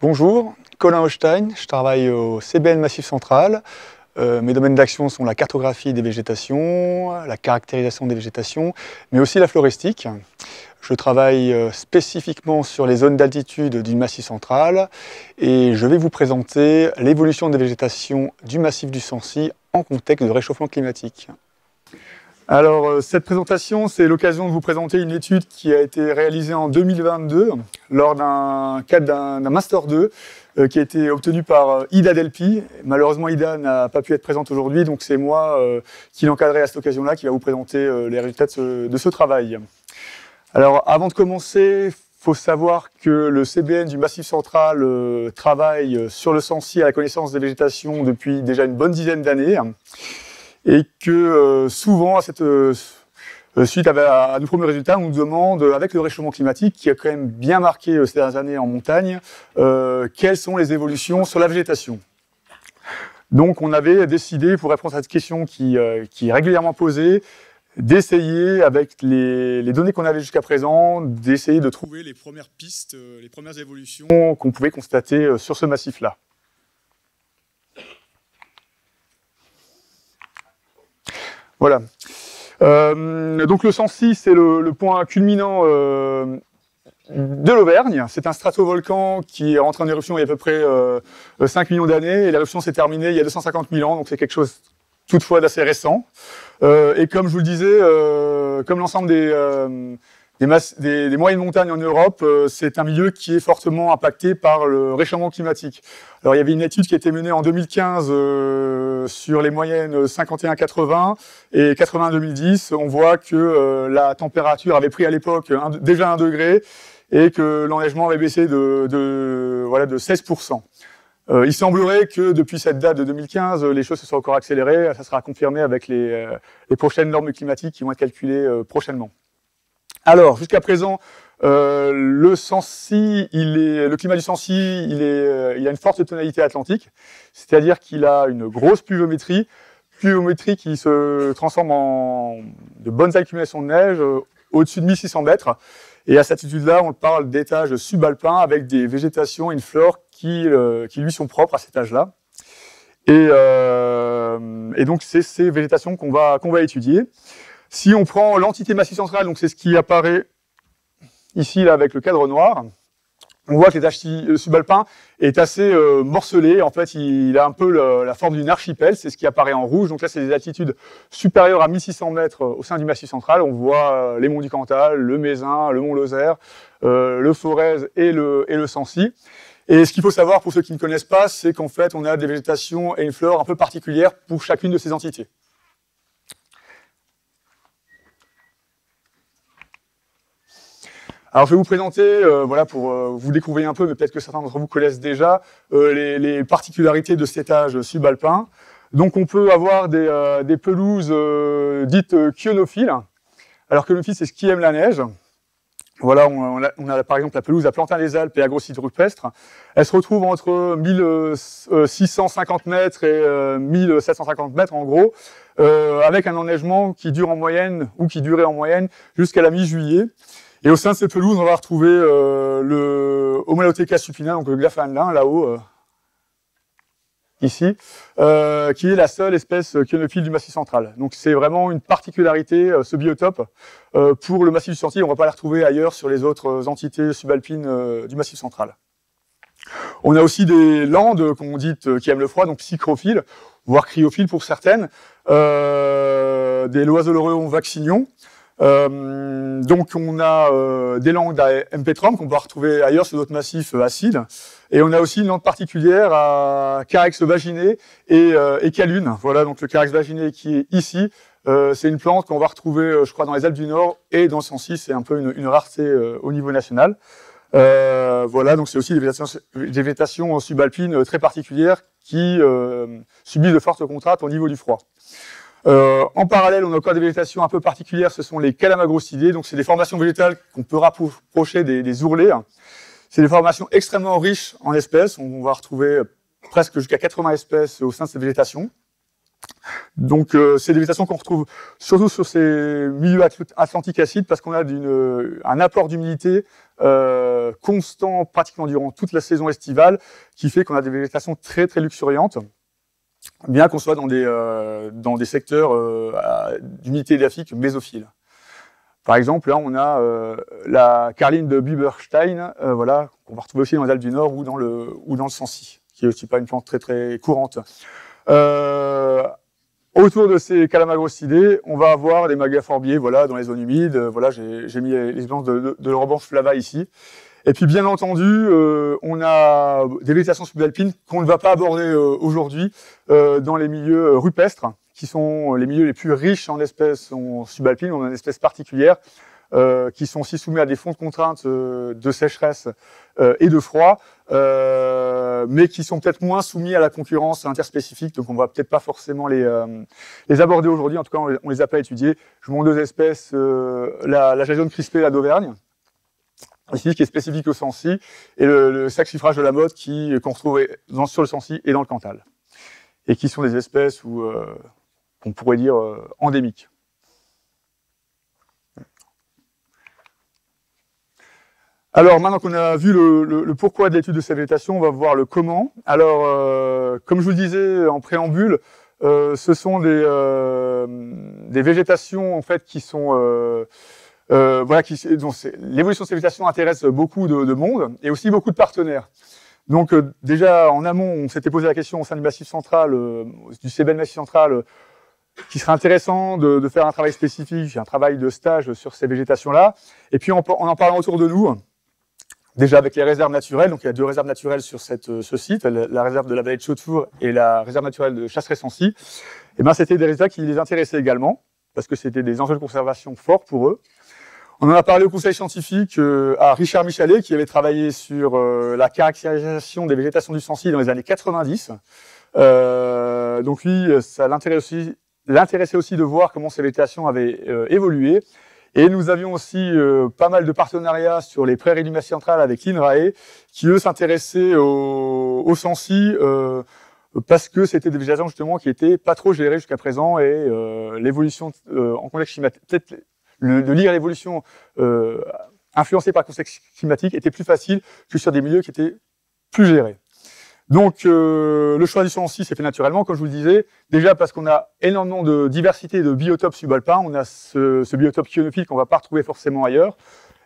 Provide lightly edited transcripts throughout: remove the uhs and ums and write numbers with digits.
Bonjour, Colin Hochstein, je travaille au CBN Massif Central. Mes domaines d'action sont la cartographie des végétations, la caractérisation des végétations, mais aussi la floristique. Je travaille spécifiquement sur les zones d'altitude du Massif Central et je vais vous présenter l'évolution des végétations du massif du Sancy en contexte de réchauffement climatique. Alors, cette présentation, c'est l'occasion de vous présenter une étude qui a été réalisée en 2022 lors d'un cadre d'un Master 2 qui a été obtenu par Ida Delpi. Malheureusement, Ida n'a pas pu être présente aujourd'hui, donc c'est moi qui l'encadrerai à cette occasion-là, qui va vous présenter les résultats de ce travail. Alors, avant de commencer, il faut savoir que le CBN du Massif Central travaille sur le Sancy à la connaissance des végétations depuis déjà une bonne dizaine d'années. Et que souvent, suite à nos premiers résultats, on nous demande, avec le réchauffement climatique, qui a quand même bien marqué ces dernières années en montagne, quelles sont les évolutions sur la végétation. Donc on avait décidé, pour répondre à cette question qui est régulièrement posée, d'essayer, avec les données qu'on avait jusqu'à présent, d'essayer de trouver les premières pistes, les premières évolutions qu'on pouvait constater sur ce massif-là. Voilà. Donc le Sancy, c'est le point culminant de l'Auvergne. C'est un stratovolcan qui est rentré en éruption il y a à peu près 5 millions d'années, et l'éruption s'est terminée il y a 250 000 ans, donc c'est quelque chose toutefois d'assez récent. Et comme je vous le disais, comme l'ensemble des moyennes montagnes en Europe, c'est un milieu qui est fortement impacté par le réchauffement climatique. Alors il y avait une étude qui a été menée en 2015 sur les moyennes 51-80 et 80-2010. On voit que la température avait pris à l'époque déjà 1 degré et que l'enneigement avait baissé de 16%. Il semblerait que depuis cette date de 2015, les choses se soient encore accélérées. Ça sera confirmé avec les prochaines normes climatiques qui vont être calculées prochainement. Alors, jusqu'à présent, le climat du Sancy, il a une forte tonalité atlantique, c'est-à-dire qu'il a une grosse pluviométrie qui se transforme en de bonnes accumulations de neige au-dessus de 1600 mètres. Et à cette altitude-là, on parle d'étages subalpins avec des végétations et une flore qui lui sont propres à cet âge-là. Et donc, c'est ces végétations qu'on va étudier. Si on prend l'entité Massif Central, donc c'est ce qui apparaît ici là avec le cadre noir, on voit que l'étage subalpin est assez morcelé. En fait, il a un peu la forme d'une archipel, c'est ce qui apparaît en rouge. Donc là, c'est des altitudes supérieures à 1600 mètres au sein du Massif Central. On voit les monts du Cantal, le Mézin, le mont Lozère, le Forez et le Sancy. Et ce qu'il faut savoir pour ceux qui ne connaissent pas, c'est qu'en fait, on a des végétations et une flore un peu particulières pour chacune de ces entités. Alors, je vais vous présenter, voilà, pour vous découvrir un peu, mais peut-être que certains d'entre vous connaissent déjà, les particularités de cet étage subalpin. Donc, on peut avoir des pelouses dites chionophiles. Alors, chionophiles, c'est ce qui aime la neige. Voilà, on a par exemple la pelouse à Plantin-les-Alpes et à Grossi-Rupestre. Elle se retrouve entre 1650 mètres et 1750 mètres, en gros, avec un enneigement qui dure en moyenne, ou qui durait en moyenne, jusqu'à la mi-juillet. Et au sein de cette pelouse, on va retrouver le Homalotheca supina, donc le Glaphanlin, là-haut, ici, qui est la seule espèce chionophile du Massif Central. Donc c'est vraiment une particularité, ce biotope, pour le Massif du Sancy. On ne va pas la retrouver ailleurs sur les autres entités subalpines du Massif Central. On a aussi des landes, qu'on dit, qui aiment le froid, donc psychrophiles, voire cryophiles pour certaines, des Loiseauloreum vaccignons. Donc on a des landes à Empetrum qu'on peut retrouver ailleurs sur d'autres massifs acides, et on a aussi une lande particulière à Carex vaginé et Calune. Voilà, donc le Carex vaginé qui est ici, c'est une plante qu'on va retrouver, je crois, dans les Alpes du Nord et dans le Sancy, c'est un peu une rareté au niveau national. Voilà, donc c'est aussi des végétations subalpines très particulières qui subissent de fortes contraintes au niveau du froid. En parallèle, on a encore des végétations un peu particulières, ce sont les Calamagrossidés, donc c'est des formations végétales qu'on peut rapprocher des ourlets. C'est des formations extrêmement riches en espèces, on va retrouver presque jusqu'à 80 espèces au sein de cette végétation. Donc, c'est des végétations qu'on retrouve surtout sur ces milieux atlantiques acides parce qu'on a un apport d'humidité constant pratiquement durant toute la saison estivale qui fait qu'on a des végétations très très luxuriantes, bien qu'on soit dans des secteurs d'humidité édaphique mésophiles. Par exemple, là, on a la carline de Bieberstein, voilà, qu'on va retrouver aussi dans les Alpes du Nord ou dans le Sancy, qui est aussi pas une plante très très courante. Autour de ces Calamagrossidés, on va avoir des magaforbiers, voilà, dans les zones humides. Voilà, j'ai mis l'exemple de l'Eurobanche flava ici. Et puis, bien entendu, on a des végétations subalpines qu'on ne va pas aborder aujourd'hui dans les milieux rupestres, qui sont les milieux les plus riches en espèces subalpines. On a une espèce particulière qui sont aussi soumis à des fonds de contraintes de sécheresse et de froid, mais qui sont peut-être moins soumis à la concurrence interspécifique, donc on va peut-être pas forcément les aborder aujourd'hui. En tout cas, on les a pas étudiés. Je vous montre deux espèces, la jaune crispée, la d'Auvergne, ici, qui est spécifique au Sancy, et le saxifrage de la Motte qu'on retrouve sur le Sancy et dans le Cantal, et qui sont des espèces qu'on pourrait dire endémiques. Alors, maintenant qu'on a vu le pourquoi de l'étude de ces végétations, on va voir le comment. Alors, comme je vous le disais en préambule, ce sont des végétations en fait qui sont voilà, dont l'évolution de ces végétations intéresse beaucoup de monde et aussi beaucoup de partenaires. Donc, déjà en amont, on s'était posé la question au sein du Massif central, du CBN Massif central, qui serait intéressant de faire un travail spécifique, un travail de stage sur ces végétations-là. Et puis, en parlant autour de nous. Déjà avec les réserves naturelles, donc il y a deux réserves naturelles sur ce site, la réserve de la vallée de Chaudefour et la réserve naturelle de Chasseray-Sancy. Et ben c'était des résultats qui les intéressaient également, parce que c'était des enjeux de conservation forts pour eux. On en a parlé au conseil scientifique à Richard Michalet, qui avait travaillé sur la caractérisation des végétations du Sancy dans les années 90. Donc lui, ça l'intéressait aussi de voir comment ces végétations avaient évolué. Et nous avions aussi pas mal de partenariats sur les prairies du Massif central avec l'INRAE, qui eux s'intéressaient au Sancy parce que c'était des végétations justement qui étaient pas trop gérées jusqu'à présent et l'évolution en contexte climatique, peut-être de lire l'évolution influencée par le contexte climatique était plus facile que sur des milieux qui étaient plus gérés. Donc, le choix du Sancy s'est fait naturellement, comme je vous le disais, déjà parce qu'on a énormément de diversité de biotopes subalpins. On a ce biotope chionophile qu'on va pas retrouver forcément ailleurs,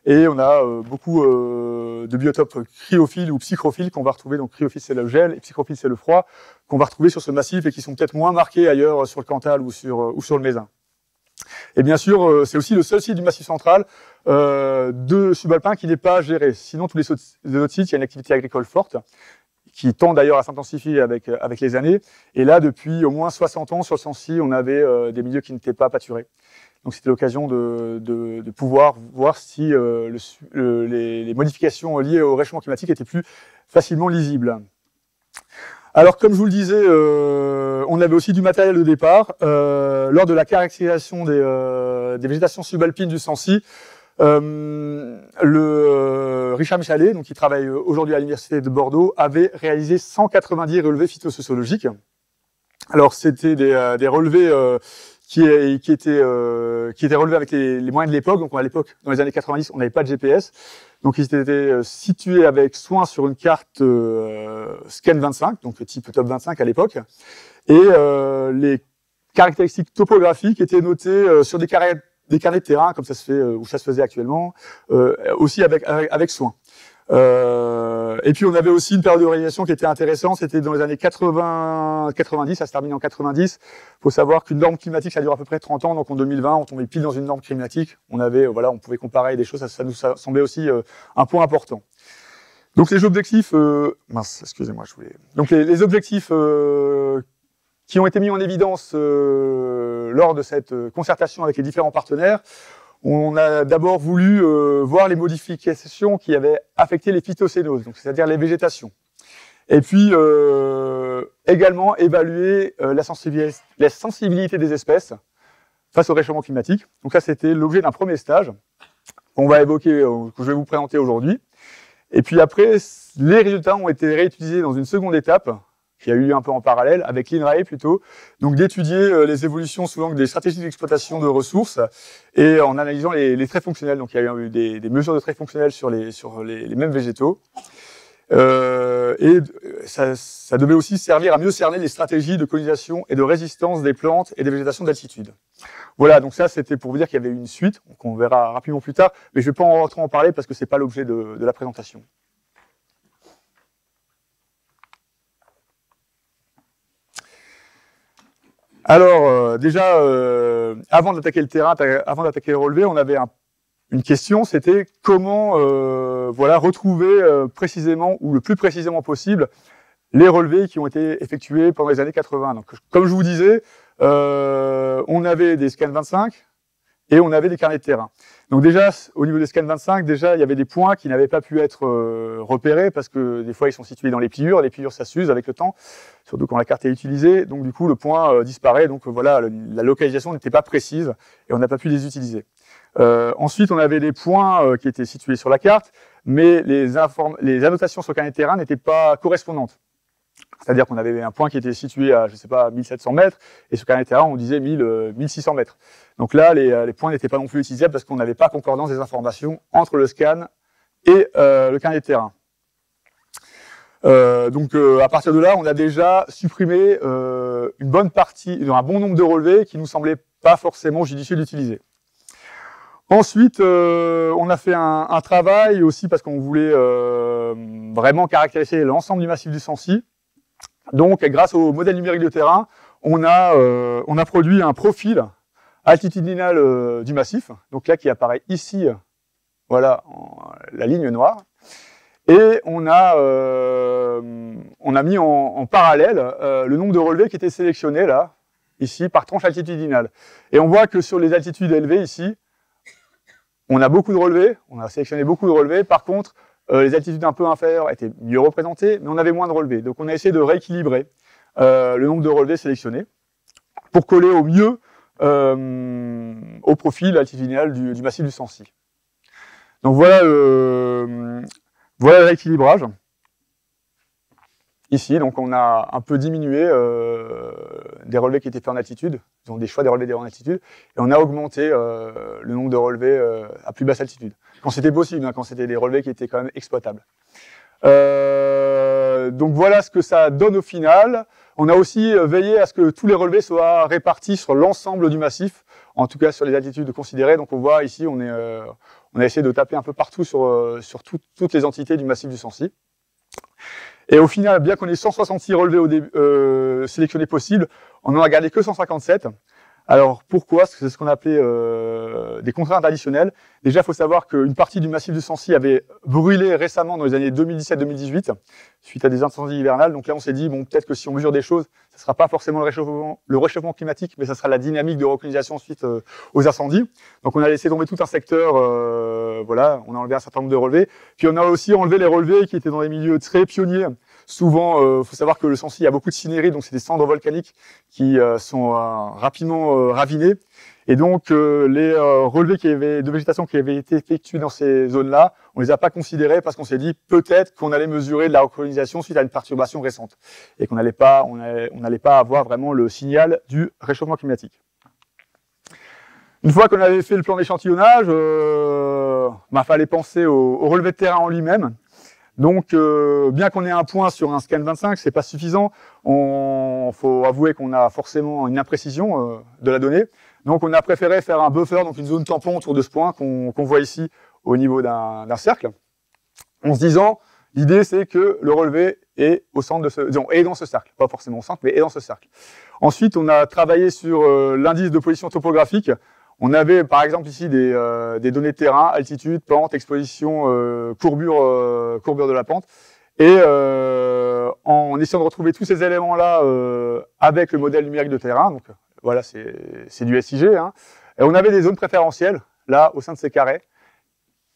et on a beaucoup de biotopes cryophiles ou psychrophiles qu'on va retrouver. Donc, cryophile c'est le gel et psychrophile c'est le froid, qu'on va retrouver sur ce massif et qui sont peut-être moins marqués ailleurs sur le Cantal ou sur le Mézin. Et bien sûr, c'est aussi le seul site du Massif central de subalpins qui n'est pas géré. Sinon, tous les autres sites, il y a une activité agricole forte, qui tend d'ailleurs à s'intensifier avec les années. Et là, depuis au moins 60 ans, sur le Sancy, on avait des milieux qui n'étaient pas pâturés. Donc c'était l'occasion de pouvoir voir si les modifications liées au réchauffement climatique étaient plus facilement lisibles. Alors, comme je vous le disais, on avait aussi du matériel de départ. Lors de la caractérisation des végétations subalpines du Sancy, Richard Michalet, donc qui travaille aujourd'hui à l'université de Bordeaux, avait réalisé 190 relevés phytosociologiques. Alors c'était des relevés qui étaient relevés avec les moyens de l'époque. Donc à l'époque, dans les années 90, on n'avait pas de GPS. Donc ils étaient situés avec soin sur une carte Scan 25, donc type Top 25 à l'époque. Et les caractéristiques topographiques étaient notées sur des carnets de terrain, comme ça se fait ou ça se faisait actuellement, aussi avec soin. Et puis on avait aussi une période de réalisation qui était intéressante, c'était dans les années 80-90, ça se termine en 90. Il faut savoir qu'une norme climatique, ça dure à peu près 30 ans, donc en 2020, on tombait pile dans une norme climatique. On avait, voilà, on pouvait comparer des choses, ça nous semblait aussi un point important. Donc les objectifs, excusez-moi, donc les objectifs qui ont été mis en évidence lors de cette concertation avec les différents partenaires. On a d'abord voulu voir les modifications qui avaient affecté les phytocénoses, donc c'est-à-dire les végétations. Et puis également évaluer la sensibilité des espèces face au réchauffement climatique. Donc ça, c'était l'objet d'un premier stage qu'on va évoquer, que je vais vous présenter aujourd'hui. Et puis après, les résultats ont été réutilisés dans une seconde étape qui a eu lieu un peu en parallèle, avec l'INRAE plutôt, donc d'étudier les évolutions sous l'angle des stratégies d'exploitation de ressources et en analysant les traits fonctionnels. Donc il y a eu des mesures de traits fonctionnels sur les mêmes végétaux. Et ça devait aussi servir à mieux cerner les stratégies de colonisation et de résistance des plantes et des végétations d'altitude. Voilà, donc ça c'était pour vous dire qu'il y avait une suite, qu'on verra rapidement plus tard, mais je ne vais pas en parler parce que c'est pas l'objet de la présentation. Alors, déjà, avant d'attaquer le terrain, avant d'attaquer le relevé, on avait une question, c'était comment voilà, retrouver précisément, ou le plus précisément possible, les relevés qui ont été effectués pendant les années 80. Donc, comme je vous disais, on avait des scans 25 et on avait des carnets de terrain. Donc déjà, au niveau des scans 25, déjà, il y avait des points qui n'avaient pas pu être repérés parce que des fois, ils sont situés dans les pliures ça s'use avec le temps, surtout quand la carte est utilisée. Donc du coup, le point disparaît. Donc voilà, la localisation n'était pas précise et on n'a pas pu les utiliser. Ensuite, on avait des points qui étaient situés sur la carte, mais les annotations sur le carnet de terrain n'étaient pas correspondantes. C'est-à-dire qu'on avait un point qui était situé à, je sais pas, 1700 mètres, et sur le carnet de terrain, on disait 1600 mètres. Donc là, les points n'étaient pas non plus utilisables parce qu'on n'avait pas concordance des informations entre le scan et le carnet de terrain. Donc à partir de là, on a déjà supprimé une bonne partie, un bon nombre de relevés qui nous semblaient pas forcément judicieux d'utiliser. Ensuite, on a fait un travail aussi parce qu'on voulait vraiment caractériser l'ensemble du massif du Sancy. Donc, grâce au modèle numérique de terrain, on a produit un profil altitudinal du massif. Donc là, qui apparaît ici, voilà, la ligne noire. Et on a mis en parallèle le nombre de relevés qui étaient sélectionnés là, ici, par tranche altitudinale. Et on voit que sur les altitudes élevées ici, on a beaucoup de relevés, on a sélectionné beaucoup de relevés. Par contre, les altitudes un peu inférieures étaient mieux représentées, mais on avait moins de relevés. Donc on a essayé de rééquilibrer le nombre de relevés sélectionnés pour coller au mieux au profil altitudinal du massif du Sancy. Donc voilà le rééquilibrage. Ici, donc on a un peu diminué des relevés qui étaient faits en altitude, donc des choix des relevés en altitude, et on a augmenté le nombre de relevés à plus basse altitude. Quand c'était possible, hein, quand c'était des relevés qui étaient quand même exploitables. Donc voilà ce que ça donne au final. On a aussi veillé à ce que tous les relevés soient répartis sur l'ensemble du massif, en tout cas sur les altitudes considérées. Donc on voit ici, on a essayé de taper un peu partout sur toutes les entités du massif du Sancy. Et au final, bien qu'on ait 166 relevés sélectionnés possibles, on n'en a gardé que 157. Alors pourquoi? Parce que c'est ce qu'on appelait des contraintes additionnelles. Déjà, il faut savoir qu'une partie du massif du Sancy avait brûlé récemment dans les années 2017-2018, suite à des incendies hivernales. Donc là, on s'est dit, bon, peut-être que si on mesure des choses, ce ne sera pas forcément le réchauffement climatique, mais ça sera la dynamique de recolonisation suite aux incendies. Donc on a laissé tomber tout un secteur, voilà, on a enlevé un certain nombre de relevés. Puis on a aussi enlevé les relevés qui étaient dans des milieux très pionniers. Souvent, faut savoir que le Sancy, il y a beaucoup de cinéries, donc c'est des cendres volcaniques qui sont rapidement ravinées. Et donc, les relevés de végétation qui avaient été effectués dans ces zones-là, on les a pas considérés parce qu'on s'est dit peut-être qu'on allait mesurer de la recolonisation suite à une perturbation récente et qu'on n'allait pas avoir vraiment le signal du réchauffement climatique. Une fois qu'on avait fait le plan d'échantillonnage, fallait penser au relevé de terrain en lui-même. Donc, bien qu'on ait un point sur un scan 25, c'est pas suffisant. Faut avouer qu'on a forcément une imprécision de la donnée. Donc, on a préféré faire un buffer, donc une zone tampon autour de ce point qu'on voit ici au niveau d'un cercle, en se disant, l'idée c'est que le relevé est au centre de est dans ce cercle, pas forcément au centre, mais est dans ce cercle. Ensuite, on a travaillé sur l'indice de position topographique. On avait par exemple ici des données de terrain, altitude, pente, exposition, courbure de la pente. Et en essayant de retrouver tous ces éléments-là avec le modèle numérique de terrain, donc voilà, c'est du SIG, hein, et on avait des zones préférentielles, là, au sein de ces carrés,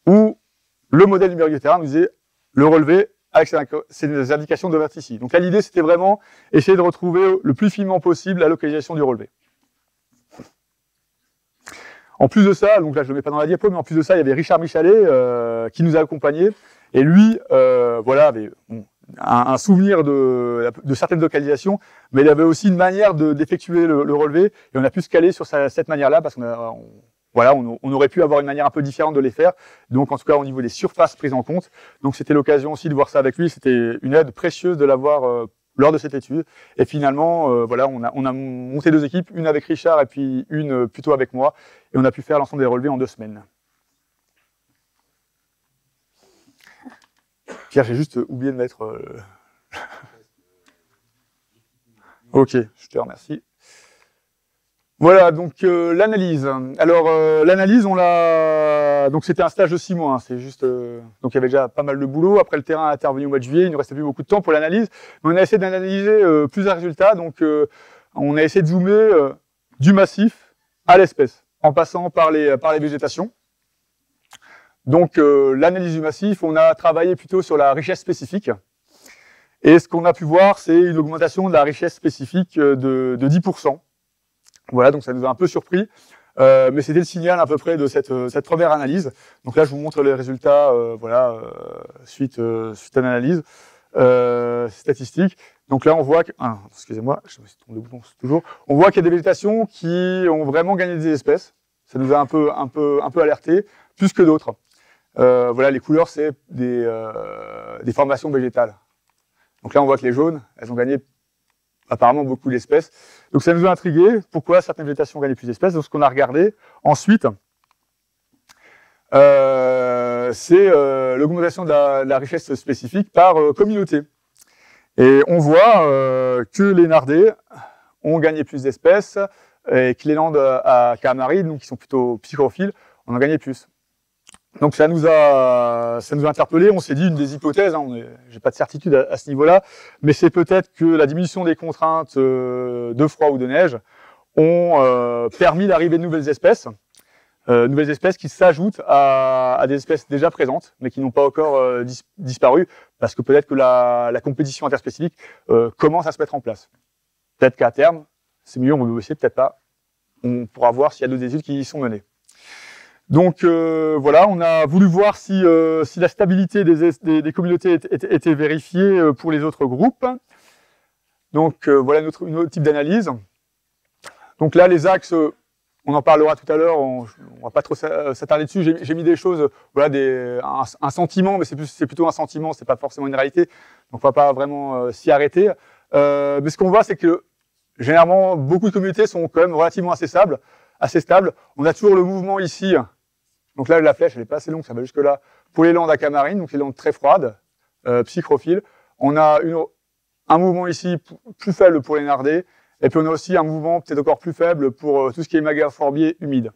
où le modèle numérique de terrain nous disait le relevé avec ces indications de vertici. Donc là, l'idée, c'était vraiment essayer de retrouver le plus finement possible la localisation du relevé. En plus de ça, donc là je ne le mets pas dans la diapo, mais en plus de ça, il y avait Richard Michalet qui nous a accompagnés. Et lui, voilà, avait un souvenir de certaines localisations, mais il avait aussi une manière d'effectuer le relevé, et on a pu se caler sur cette manière-là, parce voilà, on aurait pu avoir une manière un peu différente de les faire, donc en tout cas au niveau des surfaces prises en compte. Donc c'était l'occasion aussi de voir ça avec lui, c'était une aide précieuse de l'avoir lors de cette étude. Et finalement, voilà, on a monté 2 équipes, une avec Richard et puis une plutôt avec moi, et on a pu faire l'ensemble des relevés en 2 semaines. Pierre, j'ai juste oublié de mettre... Ok, je te remercie. Voilà, donc l'analyse. Alors l'analyse, donc c'était un stage de 6 mois. Hein, c'est juste, donc il y avait déjà pas mal de boulot. Après le terrain est intervenu au mois de juillet, il ne restait plus beaucoup de temps pour l'analyse. Mais on a essayé d'analyser plusieurs résultats. Donc on a essayé de zoomer du massif à l'espèce, en passant par les végétations. Donc l'analyse du massif, on a travaillé plutôt sur la richesse spécifique. Et ce qu'on a pu voir, c'est une augmentation de la richesse spécifique de 10%. Voilà, donc ça nous a un peu surpris, mais c'était le signal à peu près de cette première analyse. Donc là, je vous montre les résultats, voilà, suite à l'analyse statistique. Donc là, on voit que, excusez-moi, je me suis trompé de bouton, toujours. On voit qu'il y a des végétations qui ont vraiment gagné des espèces. Ça nous a un peu alerté, plus que d'autres. Voilà, les couleurs, c'est des formations végétales. Donc là, on voit que les jaunes, elles ont gagné apparemment beaucoup d'espèces. Donc ça nous a intrigué. Pourquoi certaines végétations gagnent plus d'espèces? Donc ce qu'on a regardé ensuite, c'est l'augmentation de la richesse spécifique par communauté. Et on voit que les nardés ont gagné plus d'espèces et que les landes à Camarine, donc qui sont plutôt psychrophiles, en ont gagné plus. Donc ça nous a interpellé. On s'est dit une des hypothèses, hein, j'ai pas de certitude à ce niveau-là, mais c'est peut-être que la diminution des contraintes de froid ou de neige ont permis l'arrivée de nouvelles espèces qui s'ajoutent à des espèces déjà présentes, mais qui n'ont pas encore disparu, parce que peut-être que la compétition interspécifique commence à se mettre en place. Peut-être qu'à terme, c'est mieux, on va essayer, peut-être pas. On pourra voir s'il y a d'autres études qui y sont menées. Donc voilà, on a voulu voir si la stabilité des communautés était vérifiée pour les autres groupes. Donc voilà une autre type d'analyse. Donc là, les axes, on en parlera tout à l'heure, on va pas trop s'attarder dessus. J'ai mis des choses, voilà, un sentiment, mais c'est plutôt un sentiment, c'est pas forcément une réalité. Donc on va pas vraiment s'y arrêter. Mais ce qu'on voit, c'est que généralement, beaucoup de communautés sont quand même relativement assez stables. On a toujours le mouvement ici. Donc là, la flèche, elle est pas assez longue, ça va jusque là. Pour les landes à Camarine, donc les landes très froides, psychrophiles, on a un mouvement ici plus faible pour les nardés, et puis on a aussi un mouvement peut-être encore plus faible pour tout ce qui est magaforbier humide.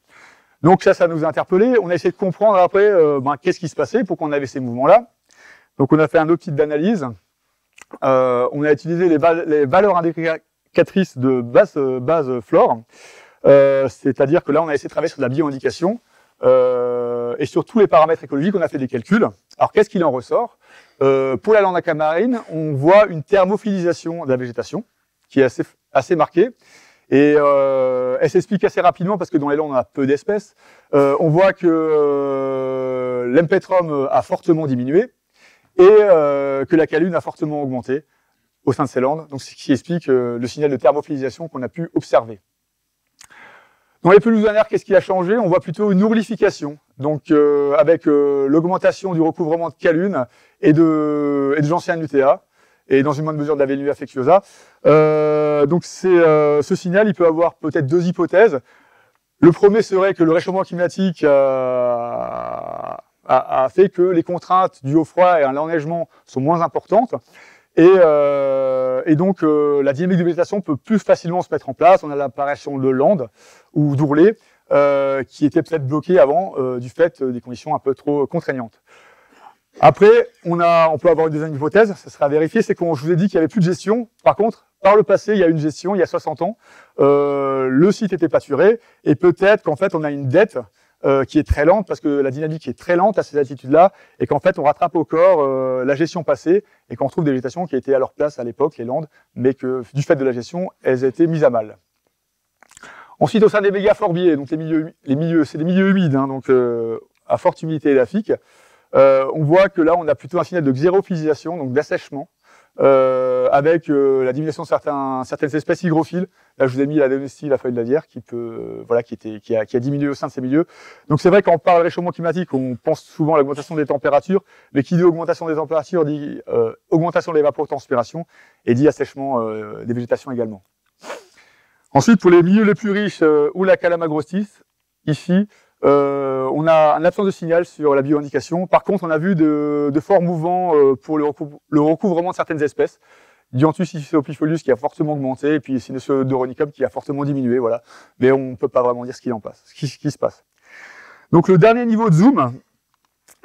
Donc ça nous a interpellés. On a essayé de comprendre après qu'est-ce qui se passait pour qu'on avait ces mouvements-là. Donc on a fait un autre type d'analyse. On a utilisé les valeurs indicatrices de base flore, c'est-à-dire que là, on a essayé de travailler sur de la bioindication. Et sur tous les paramètres écologiques, on a fait des calculs. Alors, qu'est-ce qu'il en ressort? Pour la lande à Camarine, on voit une thermophilisation de la végétation qui est assez marquée. Et elle s'explique assez rapidement parce que dans les landes, on a peu d'espèces. On voit que l'empétrum a fortement diminué et que la calune a fortement augmenté au sein de ces landes. Donc, ce qui explique le signal de thermophilisation qu'on a pu observer. Dans les pelouses anères, qu'est-ce qui a changé? On voit plutôt une ourlification, donc avec l'augmentation du recouvrement de calune et de gentiane lutea, et dans une moindre mesure de la Velua affectuosa. Donc ce signal, il peut avoir peut-être 2 hypothèses. Le premier serait que le réchauffement climatique a fait que les contraintes dues au froid et à l'enneigement sont moins importantes. Et donc la dynamique de végétation peut plus facilement se mettre en place. On a l'apparition de landes ou d'ourlets qui étaient peut-être bloqués avant du fait des conditions un peu trop contraignantes. Après, on peut avoir une deuxième hypothèse, ça sera vérifié, c'est que je vous ai dit qu'il y avait plus de gestion. Par contre, par le passé, il y a une gestion, il y a 60 ans, le site était pâturé et peut-être qu'en fait on a une dette qui est très lente parce que la dynamique est très lente à ces altitudes-là et qu'en fait on rattrape au corps la gestion passée et qu'on retrouve des végétations qui étaient à leur place à l'époque, les landes, mais que du fait de la gestion, elles étaient mises à mal. Ensuite, au sein des mégaforbiers, donc c'est des milieux humides, hein, donc à forte humidité édaphique, on voit que là on a plutôt un signal de xérophilisation, donc d'assèchement. avec la diminution de certaines espèces hygrophiles. Là, je vous ai mis la Donestie, la feuille de la Lierre, qui a diminué au sein de ces milieux. Donc c'est vrai quand on parle de réchauffement climatique, on pense souvent à l'augmentation des températures, mais qui dit augmentation des températures dit augmentation de l'évapotranspiration et dit assèchement des végétations également. Ensuite, pour les milieux les plus riches ou la Calamagrostis, ici, on a un absence de signal sur la bioindication. Par contre, on a vu de forts mouvements pour le recouvrement de certaines espèces. Dianthus isoplifolius qui a fortement augmenté, et puis Sinosodoronicum qui a fortement diminué, voilà. Mais on ne peut pas vraiment dire ce qui se passe. Donc le dernier niveau de zoom,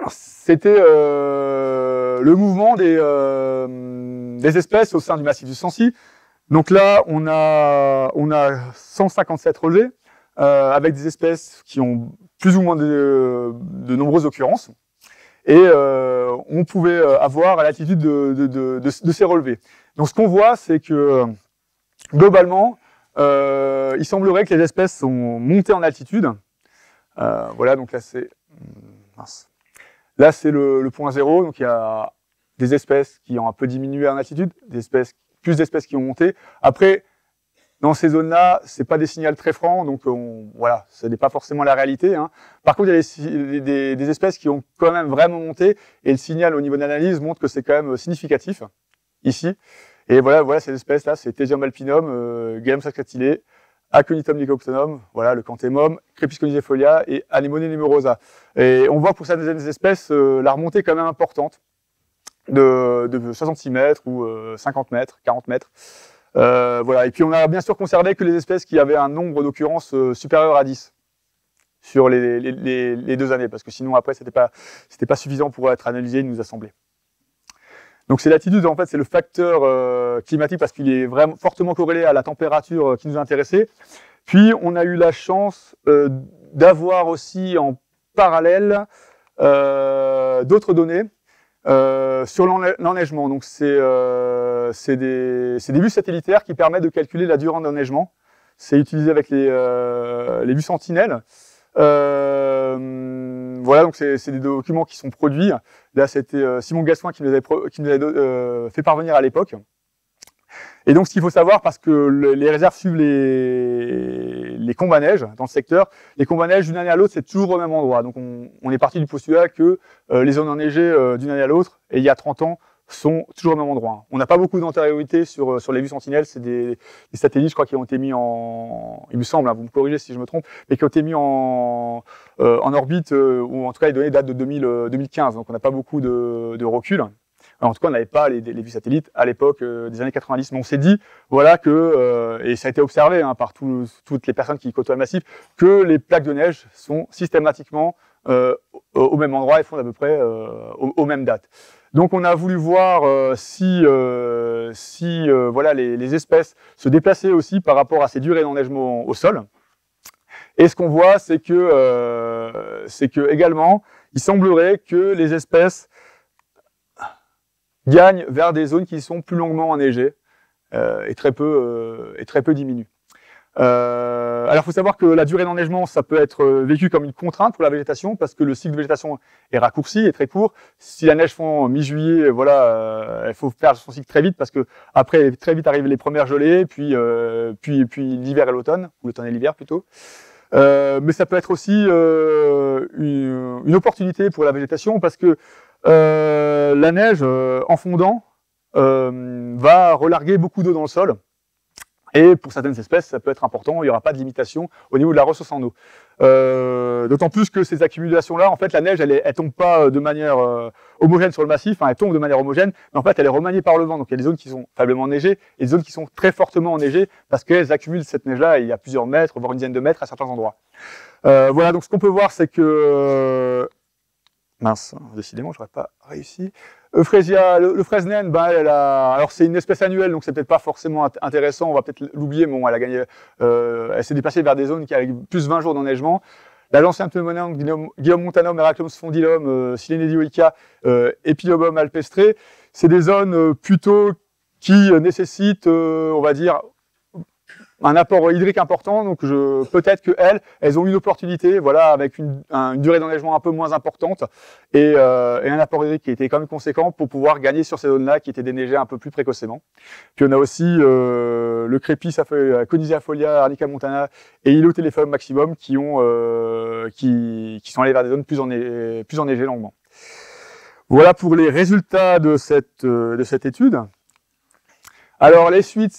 c'était le mouvement des espèces au sein du massif du Sancy. Donc là, on a 157 relevés, avec des espèces qui ont plus ou moins de nombreuses occurrences. Et on pouvait avoir à l'altitude de ces relevés. Donc ce qu'on voit, c'est que globalement, il semblerait que les espèces sont montées en altitude. Voilà, donc là c'est le point zéro. Donc il y a des espèces qui ont un peu diminué en altitude, plus d'espèces qui ont monté. Après, dans ces zones-là, c'est pas des signaux très francs, donc voilà, ce n'est pas forcément la réalité. Hein. Par contre, il y a des espèces qui ont quand même vraiment monté, et le signal au niveau de l'analyse montre que c'est quand même significatif, ici. Et voilà ces espèces-là, c'est Thesium alpinum, Gallum sacratile, Aconitum licoptonum, voilà, le Canthémum, Crépusconisefolia et Anemone numerosa. Et on voit pour certaines espèces la remontée quand même importante, de 60 mètres ou 50 mètres, 40 mètres. Voilà. Et puis on a bien sûr conservé que les espèces qui avaient un nombre d'occurrences supérieur à 10 sur les 2 années, parce que sinon après c'était pas suffisant pour être analysé, il nous a semblé. Donc c'est l'altitude, en fait, c'est le facteur climatique parce qu'il est vraiment fortement corrélé à la température qui nous a intéressés. Puis on a eu la chance d'avoir aussi en parallèle d'autres données sur l'enneigement. Donc c'est des vues satellitaires qui permettent de calculer la durée d'enneigement. C'est utilisé avec les vues sentinelles. Voilà, donc c'est des documents qui sont produits. Là, c'était Simon Gascoin qui nous avait fait parvenir à l'époque. Et donc, ce qu'il faut savoir, parce que les réserves suivent les combes à neige dans le secteur, les combes à neige d'une année à l'autre, c'est toujours au même endroit. Donc, on est parti du postulat que les zones enneigées d'une année à l'autre, et il y a 30 ans, sont toujours au même endroit. On n'a pas beaucoup d'antériorité sur les vues sentinelles, c'est des satellites, je crois, qui ont été mis il me semble, hein, vous me corrigez si je me trompe, mais qui ont été mis en orbite, ou en tout cas les données datent de 2015, donc on n'a pas beaucoup de recul. Alors, en tout cas, on n'avait pas les vues satellites à l'époque des années 90, mais on s'est dit, voilà, et ça a été observé hein, par toutes les personnes qui côtoient le massif, que les plaques de neige sont systématiquement au même endroit et font à peu près aux mêmes dates. Donc on a voulu voir si voilà, les espèces se déplaçaient aussi par rapport à ces durées d'enneigement au sol. Et ce qu'on voit, c'est que également, il semblerait que les espèces gagnent vers des zones qui sont plus longuement enneigées et très peu diminuent. Alors, il faut savoir que la durée d'enneigement, ça peut être vécu comme une contrainte pour la végétation, parce que le cycle de végétation est raccourci et très court. Si la neige fond mi-juillet, voilà, il faut faire son cycle très vite, parce que après, très vite arrivent les premières gelées, puis l'hiver et l'automne, ou l'automne et l'hiver plutôt. Mais ça peut être aussi une opportunité pour la végétation, parce que la neige, en fondant, va relarguer beaucoup d'eau dans le sol. Et pour certaines espèces, ça peut être important, il n'y aura pas de limitation au niveau de la ressource en eau. D'autant plus que ces accumulations-là, en fait, la neige, elle tombe pas de manière homogène sur le massif, hein, elle tombe de manière homogène, mais en fait, elle est remaniée par le vent. Donc, il y a des zones qui sont faiblement enneigées et des zones qui sont très fortement enneigées parce qu'elles accumulent cette neige-là, et il y a plusieurs mètres, voire une dizaine de mètres à certains endroits. Voilà, donc ce qu'on peut voir, c'est que... mince, décidément, je n'aurais pas réussi. Euphrasia, le Fresnel, bah, alors c'est une espèce annuelle, donc c'est peut-être pas forcément intéressant, on va peut-être l'oublier, mais bon, elle a gagné, elle s'est déplacée vers des zones qui avaient plus 20 jours d'enneigement. La Lancium pneumonum, Guillaume montanum, Heracleum spondylum, Silenedioica, Epilobum alpestre, c'est des zones plutôt qui nécessitent, on va dire, un apport hydrique important, donc peut-être qu'elles ont une opportunité, voilà, avec une durée d'enneigement un peu moins importante et un apport hydrique qui était quand même conséquent pour pouvoir gagner sur ces zones-là qui étaient déneigées un peu plus précocement. Puis on a aussi le Crépis à feuilles, Conisia folia, Arnica montana et Hylotéléphum maximum qui sont allés vers des zones plus enneigées longuement. Voilà pour les résultats de cette étude. Alors les suites,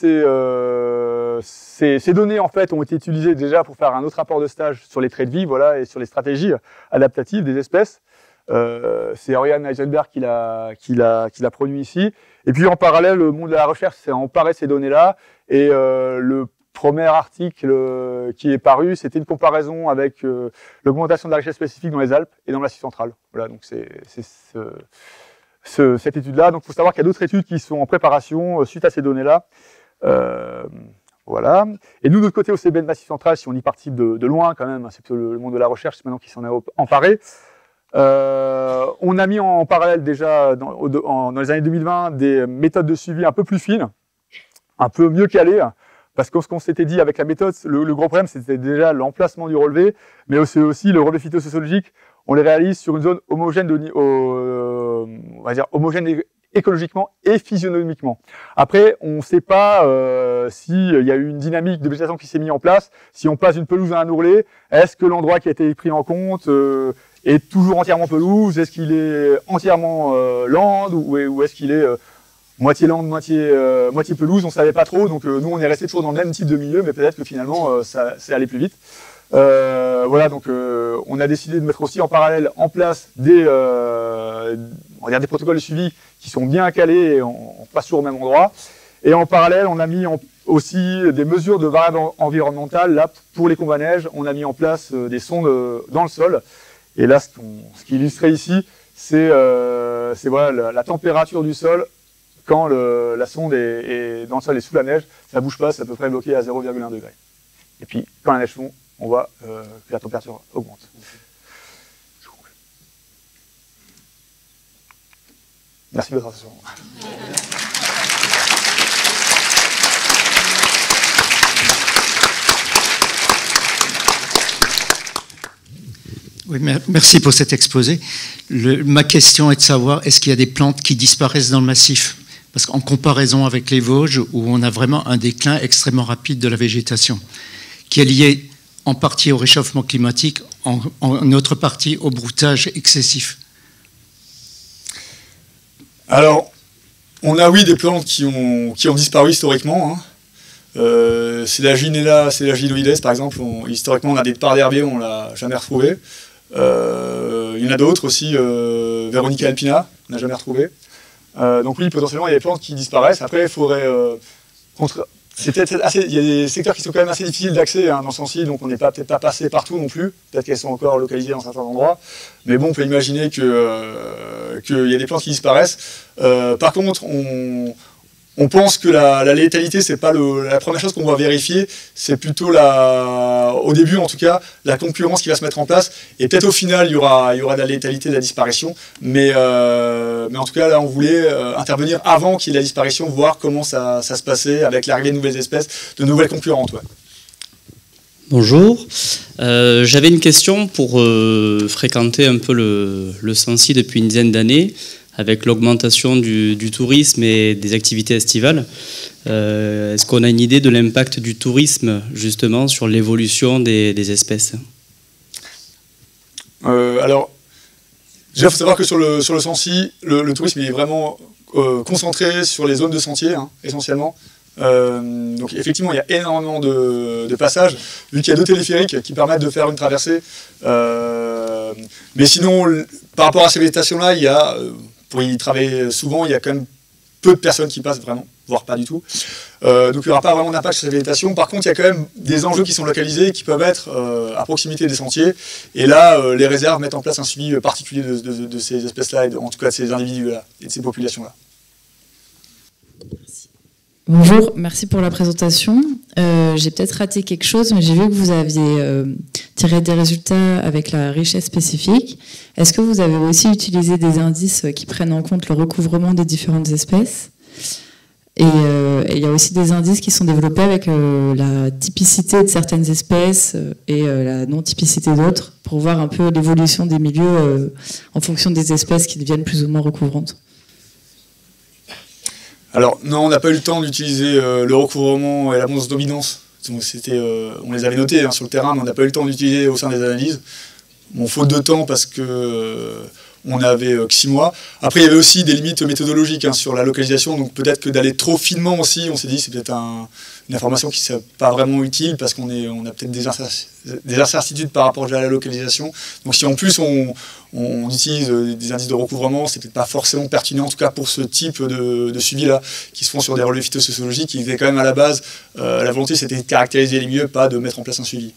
ces données en fait ont été utilisées déjà pour faire un autre rapport de stage sur les traits de vie, voilà, et sur les stratégies adaptatives des espèces. C'est Oriane Heisenberg qui l'a produit ici. Et puis en parallèle, le monde de la recherche s'est emparé de ces données-là. Et le premier article qui est paru, c'était une comparaison avec l'augmentation de la richesse spécifique dans les Alpes et dans le Massif central. Voilà, donc c'est cette étude-là. Donc il faut savoir qu'il y a d'autres études qui sont en préparation suite à ces données-là. Voilà. Et nous, de notre côté, au CBN Massif central, si on y participe de loin quand même, c'est plutôt le monde de la recherche maintenant qui s'en est emparé. On a mis en parallèle déjà dans les années 2020 des méthodes de suivi un peu plus fines, un peu mieux calées, parce que ce qu'on s'était dit avec la méthode, le gros problème c'était déjà l'emplacement du relevé, mais c'est aussi le relevé phytosociologique. On les réalise sur une zone homogène, on va dire homogène écologiquement et physionomiquement. Après, on ne sait pas s'il y a eu une dynamique de végétation qui s'est mise en place. Si on passe d'une pelouse à un ourlet, est-ce que l'endroit qui a été pris en compte est toujours entièrement pelouse? Est-ce qu'il est entièrement lande ou est-ce qu'il est moitié lande, moitié pelouse? On ne savait pas trop. Donc nous, on est resté toujours dans le même type de milieu, mais peut-être que finalement, ça c'est allé plus vite. Voilà, donc on a décidé de mettre aussi en parallèle en place on va dire des protocoles de suivi qui sont bien calés et on passe toujours au même endroit. Et en parallèle, on a mis aussi des mesures de variables environnementales. Là, pour les combats neige, on a mis en place des sondes dans le sol. Et là, ce qui est illustré ici, c'est voilà, la température du sol quand la sonde est dans le sol et sous la neige. Ça bouge pas, c'est à peu près bloqué à 0,1 degré. Et puis, quand la neige fond, on voit que la température augmente. Merci de votre attention. Oui, merci pour cet exposé. Ma question est de savoir, est-ce qu'il y a des plantes qui disparaissent dans le massif? Parce qu'en comparaison avec les Vosges, où on a vraiment un déclin extrêmement rapide de la végétation, qui est lié en partie au réchauffement climatique, en autre partie au broutage excessif. Alors, on a oui des plantes qui ont disparu historiquement. C'est la Ginella, c'est la Ginoides par exemple. Historiquement, on a des parts d'herbiers, on l'a jamais retrouvé. Il y en a d'autres aussi, Veronica alpina, on n'a jamais retrouvé. Donc oui, potentiellement, il y a des plantes qui disparaissent. Après, il faudrait c'est peut-être assez. Il y a des secteurs qui sont quand même assez difficiles d'accès dans ce sens-ci, donc on n'est peut-être pas passé partout non plus. Peut-être qu'elles sont encore localisées dans certains endroits, mais bon, on peut imaginer qu'il y a des plantes qui disparaissent. Par contre, on pense que la létalité, c'est pas la première chose qu'on va vérifier, c'est plutôt au début en tout cas, la concurrence qui va se mettre en place. Et peut-être au final, il y aura de la létalité, de la disparition. Mais en tout cas, là, on voulait intervenir avant qu'il y ait la disparition, voir comment ça se passait avec l'arrivée de nouvelles espèces, de nouvelles concurrentes. Ouais. Bonjour. J'avais une question pour fréquenter un peu le Sancy depuis une dizaine d'années. Avec l'augmentation du tourisme et des activités estivales, est-ce qu'on a une idée de l'impact du tourisme justement sur l'évolution des espèces? Alors, déjà, il faut savoir que sur le Sancy, le tourisme il est vraiment concentré sur les zones de sentiers, essentiellement. Donc effectivement, il y a énormément de passages, vu qu'il y a 2 téléphériques qui permettent de faire une traversée. Mais sinon, par rapport à ces végétations-là, il y a... pour y travailler souvent, il y a quand même peu de personnes qui passent vraiment, voire pas du tout. Donc il n'y aura pas vraiment d'impact sur cette végétation. Par contre, il y a quand même des enjeux qui sont localisés, qui peuvent être à proximité des sentiers. Et là, les réserves mettent en place un suivi particulier de ces espèces-là, et en tout cas de ces individus-là, et de ces populations-là. Bonjour, merci pour la présentation. J'ai peut-être raté quelque chose, mais j'ai vu que vous aviez tiré des résultats avec la richesse spécifique. Est-ce que vous avez aussi utilisé des indices qui prennent en compte le recouvrement des différentes espèces? Et il y a aussi des indices qui sont développés avec la typicité de certaines espèces et la non-typicité d'autres, pour voir un peu l'évolution des milieux en fonction des espèces qui deviennent plus ou moins recouvrantes. Alors non, on n'a pas eu le temps d'utiliser le recouvrement et l'abondance dominance. Donc, on les avait notés sur le terrain, mais on n'a pas eu le temps d'utiliser au sein des analyses. Bon, faute de temps parce que on avait que 6 mois. Après, il y avait aussi des limites méthodologiques sur la localisation, donc peut-être que d'aller trop finement aussi, on s'est dit c'est peut-être une information qui ne serait pas vraiment utile parce qu'on a peut-être des incertitudes par rapport à la localisation. Donc si en plus on utilise des indices de recouvrement, c'est peut-être pas forcément pertinent, en tout cas pour ce type de suivi-là, qui se font sur des relevés phytosociologiques, qui étaient quand même à la base, la volonté c'était de caractériser les milieux, pas de mettre en place un suivi.